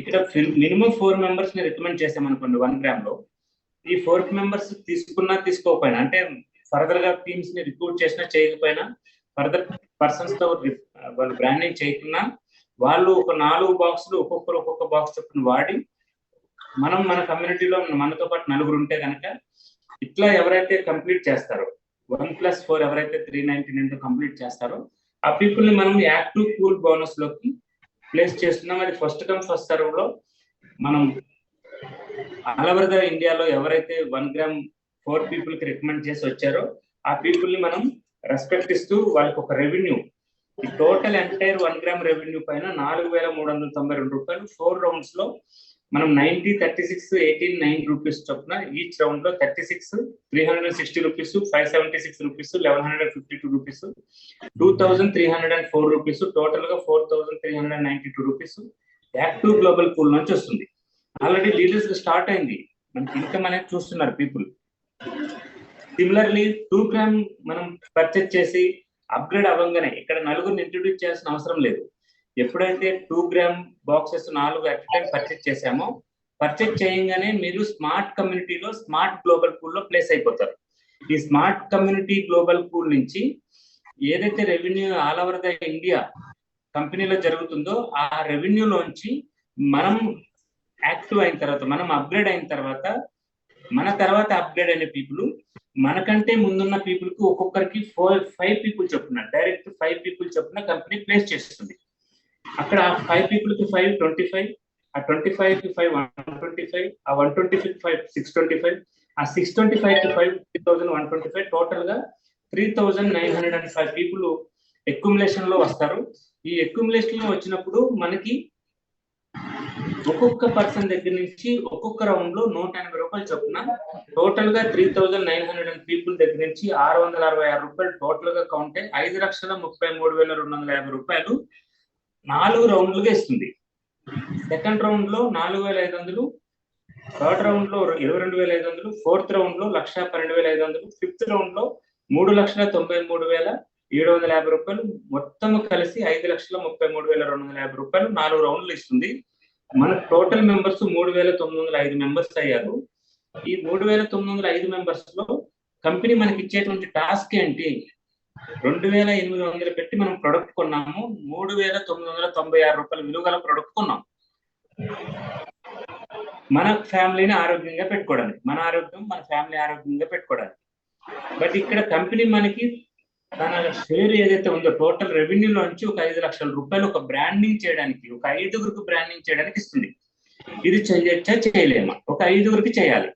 ఇక్కడ మినిమం 4 మెంబర్స్ ని రికమెండ్ చేసాం అనుకోండి 1 గ్రామ్ లో. ఈ 4 మెంబర్స్ తీసుకున్నా తీసుకోకపోయినా, అంటే ఫర్దర్ గా టీమ్స్ ని రిక్రూట్ చేసినా చేయకపోయినా, ఫర్దర్ పర్సన్స్ తో వాళ్ళు బ్రాండింగ్ చేయకున్నా, వాళ్ళు ఒక 4 బాక్సులు ఒక్కొక్కరు ఒక్కొక్క బాక్స్ చొప్పున వాడి మనం మన కమ్యూనిటీలో మనతో పాటు 4 ఉంటే కనుక ఇట్లా ఎవరైతే కంప్లీట్ చేస్తారో 1+4 ఎవరైతే 399 కంప్లీట్ చేస్తారో ఆ పీపుల్ ని మనం యాక్టివ్ కూల్ బోనస్ లోకి ప్లేస్ చేస్తున్నాం. అది ఫస్ట్ కమ్ ఫస్ట్ సర్వ్ లో మనం ఆల్ ఓవర్ ద ఇండియాలో ఎవరైతే 1 గ్రామ్ 4 పీపుల్ కి రికమెండ్ చేసి వచ్చారో ఆ పీపుల్ ని మనం రెస్పెక్ట్ ఇస్తూ వాళ్ళకి ఒక రెవెన్యూ, ఈ టోటల్ ఎంటైర్ 1 గ్రామ్ రెవెన్యూ పైన 4,392 రూపాయలు 4 రౌండ్స్ లో మనం 90, 36, 18, 9 రూపీస్ చొప్పున ఈచ్ రౌండ్ లో 36, 360 rupees, 576 rupees, 1152 rupees, 2304 rupees, total గా 4392 రూపీస్ యాక్టివ్ గ్లోబల్ పూల్ నుంచి వస్తుంది. ఆల్రెడీ డీటెయిల్స్ స్టార్ట్ అయింది, మనకి ఇన్కమ్ అనేది చూస్తున్నారు పీపుల్. సిమిలర్లీ 2 గ్రామ్ మనం పర్చేజ్ చేసి అప్గ్రేడ్ అవ్వగానే ఇక్కడ 4 ఇంట్రడ్యూస్ చేయాల్సిన అవసరం లేదు. ఎప్పుడైతే 2 gram boxes 4 at time purchase చేసామో, పర్చేజ్ చేయగానే మీరు స్మార్ట్ కమ్యూనిటీలో స్మార్ట్ గ్లోబల్ పూల్ లో ప్లేస్ అయిపోతారు. ఈ స్మార్ట్ కమ్యూనిటీ గ్లోబల్ పూల్ నుంచి ఏదైతే revenue all over the India కంపెనీలో జరుగుతుందో ఆ రెవెన్యూలోంచి మనం యాక్టివ్ అయిన తర్వాత, మనం అప్గ్రేడ్ అయిన తర్వాత, మన తర్వాత అప్గ్రేడ్ అయిన పీపుల్ మనకంటే ముందున్న పీపుల్ కి ఒక్కొక్కరికి 5 పీపుల్ చొప్పున, డైరెక్ట్ 5 పీపుల్ చొప్పున కంపెనీ ప్లేస్ చేస్తుంది. అక్కడ 5 పీపుల్ కి 5 25, ఆ 25 కి 5 125, ఆ 125 కి 5 625, ఆ 625 కి 5 3125, టోటల్ గా 3905 పీపుల్ అక్యుములేషన్ లో వస్తారు. ఈ అక్యుములేషన్ లో వచ్చినప్పుడు మనకి ఒక్కొక్క పర్సన్ దగ్గర నుంచి ఒక్కొక్క రౌండ్ లో 180 రూపాయలు చొప్పున టోటల్ గా 3900 పీపుల్ దగ్గర నుంచి 666 రూపాయలు టోటల్ గా కౌంట్ 5,33,250 రూపాయలు 4 రౌండ్లుగా ఇస్తుంది. సెకండ్ రౌండ్ లో 4,500, థర్డ్ రౌండ్ లో 22,500, ఫోర్త్ రౌండ్ లో 1,12,500, ఫిఫ్త్ రౌండ్ లో 3,93,750 రూపాయలు, మొత్తం కలిసి 5,33,250 రూపాయలు 4 రౌండ్లు ఇస్తుంది. మన టోటల్ మెంబర్స్ 3,905 మెంబర్స్ అయ్యారు. ఈ 3,905 మెంబర్స్ లో కంపెనీ మనకి ఇచ్చేటువంటి టాస్క్ ఏంటి? 2,800 పెట్టి మనం ప్రొడక్ట్ కొన్నాము, 3,996 రూపాయలు విలువ గల ప్రొడక్ట్ కొన్నాం. మన ఫ్యామిలీని ఆరోగ్యంగా పెట్టుకోవడానికి, మన ఆరోగ్యం మన ఫ్యామిలీ ఆరోగ్యంగా పెట్టుకోవడానికి. బట్ ఇక్కడ కంపెనీ మనకి తన షేర్ ఏదైతే ఉందో టోటల్ రెవెన్యూలోంచి ఒక 5 లక్షల రూపాయలు ఒక బ్రాండింగ్ చేయడానికి, ఒక 5గురికి బ్రాండింగ్ చేయడానికి ఇస్తుంది. ఇది చేయొచ్చా చేయలేమా? ఒక 5గురికి చేయాలి.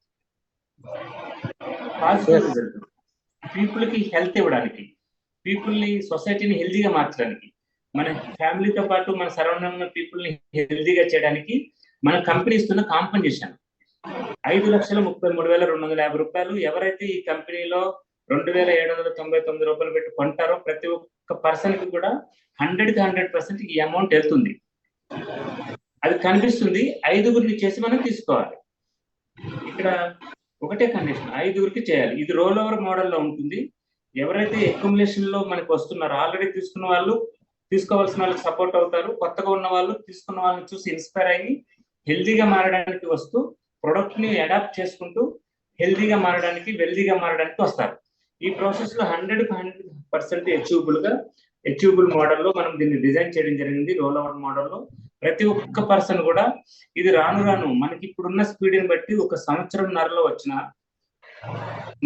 పాజిటివ్ రిజల్ట్, పీపుల్ కి హెల్త్ ఇవ్వడానికి, పీపుల్ ని సొసైటీని హెల్తీగా మార్చడానికి, మన ఫ్యామిలీతో పాటు మన సరౌండింగ్ ఉన్న పీపుల్ ని హెల్తీగా చేయడానికి మన కంపెనీ ఇస్తున్న కాంపెన్సేషన్ 5,33,250 రూపాయలు. ఎవరైతే ఈ కంపెనీలో 2,799 రూపాయలు పెట్టి కొంటారో ప్రతి ఒక్క పర్సన్ కి కూడా 100% ఈ అమౌంట్ వెళ్తుంది. అది కనిపిస్తుంది, 5గురిని చేసి మనం తీసుకోవాలి. ఇక్కడ ఒకటే కండిషన్, 5గురికి చేయాలి. ఇది రోల్ ఓవర్ మోడల్లో ఉంటుంది. ఎవరైతే అక్యుములేషన్ లో మనకు వస్తున్నారో, ఆల్రెడీ తీసుకున్న వాళ్ళు తీసుకోవాల్సిన వాళ్ళకి సపోర్ట్ అవుతారు. కొత్తగా ఉన్న వాళ్ళు తీసుకున్న వాళ్ళని చూసి ఇన్స్పైర్ అయ్యి హెల్దీగా మారడానికి వస్తూ ప్రొడక్ట్ ని అడాప్ట్ చేసుకుంటూ హెల్దీగా మారడానికి, వెల్దీగా మారడానికి వస్తారు. ఈ ప్రాసెస్ లో 100% అచీవబుల్ మోడల్లో మనం దీన్ని డిజైన్ చేయడం జరిగింది. రోల్ ఓవర్ మోడల్లో ప్రతి ఒక్క పర్సన్ కూడా ఇది రాను రాను మనకి ఇప్పుడున్న స్పీడ్ని బట్టి 1 సంవత్సరంన్నరలో వచ్చిన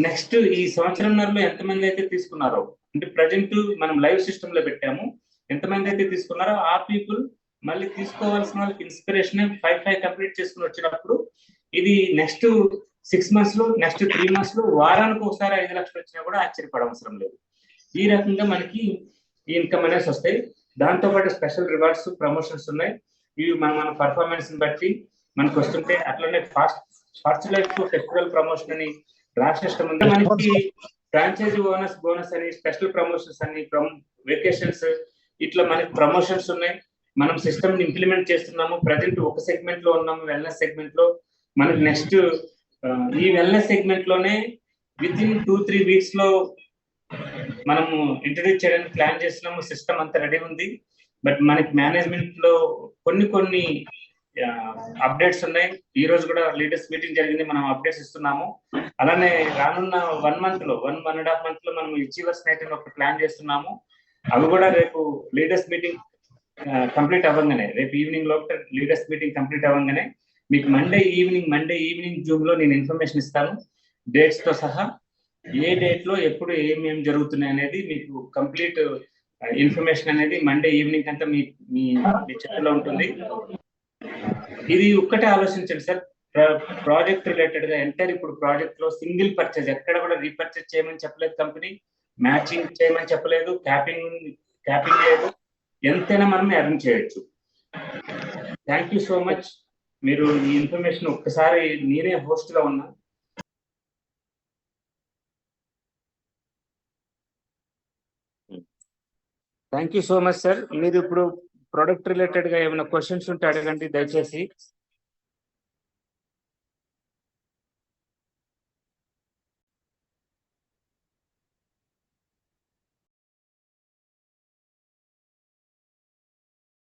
నెక్స్ట్ ఈ సంవత్సరంన్నరలో ఎంతమంది అయితే తీసుకున్నారో, అంటే ప్రజెంట్ మనం లైవ్ సిస్టమ్ లో పెట్టాము, ఎంతమంది అయితే తీసుకున్నారో ఆ పీపుల్ మళ్ళీ తీసుకోవాల్సిన వాళ్ళకి ఇన్స్పిరేషన్ 5 కంప్లీట్ చేసుకుని వచ్చినప్పుడు ఇది నెక్స్ట్ 6 months లో, నెక్స్ట్ 3 months లో, వారానికి ఒకసారి 5 లక్షలు వచ్చినా కూడా ఆశ్చర్యపడవసరం లేదు. ఈ రకంగా మనకి ఈ ఇన్కమ్ అనేసి వస్తాయి. దాంతో పాటు స్పెషల్ రివార్డ్స్, ప్రమోషన్స్ ఉన్నాయి. ఇవి మన పర్ఫార్మెన్స్ ని బట్టి మనకు వస్తుంటే, అట్లనే ఫాస్ట్ లైఫ్ ఫెస్టివల్ ప్రమోషన్ అని డ్రాఫ్ట్ సిస్టమ్ ఉంది. మనకి ఫ్రాంచైజీ బోనస్ అని, స్పెషల్ ప్రమోషన్స్ అని, వెకేషన్స్, ఇట్లా మనకి ప్రమోషన్స్ ఉన్నాయి. మనం సిస్టమ్ ని ఇంప్లిమెంట్ చేస్తున్నాము. ప్రజెంట్ ఒక సెగ్మెంట్ లో ఉన్నాము, వెల్నెస్ సెగ్మెంట్ లో. మనకి నెక్స్ట్ ఈ వెల్నెస్ సెగ్మెంట్ లోనే వితిన్ 2-3 weeks లో మనము ఇంట్రడ్యూస్ చేయడానికి ప్లాన్ చేస్తున్నాము. సిస్టమ్ అంతా రెడీ ఉంది. బట్ మనకి మేనేజ్మెంట్ లో కొన్ని అప్డేట్స్ ఉన్నాయి. ఈ రోజు కూడా లీడర్స్ మీటింగ్ జరిగింది, మనం అప్డేట్స్ ఇస్తున్నాము. అలానే రానున్న 1.5 month లో మనం అచీవర్స్ నైట్ అని ఒక ప్లాన్ చేస్తున్నాము. అవి కూడా రేపు లీడర్స్ మీటింగ్ కంప్లీట్ అవ్వగానే, రేపు ఈవినింగ్ లోపల లీడర్స్ మీటింగ్ కంప్లీట్ అవ్వగానే మీకు మండే ఈవినింగ్ జూమ్ లో నేను ఇన్ఫర్మేషన్ ఇస్తాను, డేట్స్ తో సహా. ఏ డేట్ లో ఎప్పుడు ఏమేమి జరుగుతున్నాయి అనేది మీకు కంప్లీట్ ఇన్ఫర్మేషన్ అనేది మండే ఈవినింగ్ అంతా మీ చేతిలో ఉంటుంది. ఇది ఒక్కటే ఆలోచించండి సార్, ప్రాజెక్ట్ రిలేటెడ్ గా ఎంటైర్ ఇప్పుడు ప్రాజెక్ట్ లో సింగిల్ పర్చేజ్, ఎక్కడ కూడా రీపర్చేజ్ చేయమని చెప్పలేదు కంపెనీ, మ్యాచింగ్ చేయమని చెప్పలేదు, క్యాపింగ్ లేదు. ఎంతైనా మనం ఎర్న్ చేయొచ్చు. Thank you so much. మీరు ఈ ఇన్ఫర్మేషన్ ఒక్కసారి, నేనే హోస్ట్ గా ఉన్నా. Thank you so much sir. మీరు ఇప్పుడు ప్రొడక్ట్ రిలేటెడ్ గా ఏమైనా క్వశ్చన్స్ ఉంటే అడగండి దయచేసి.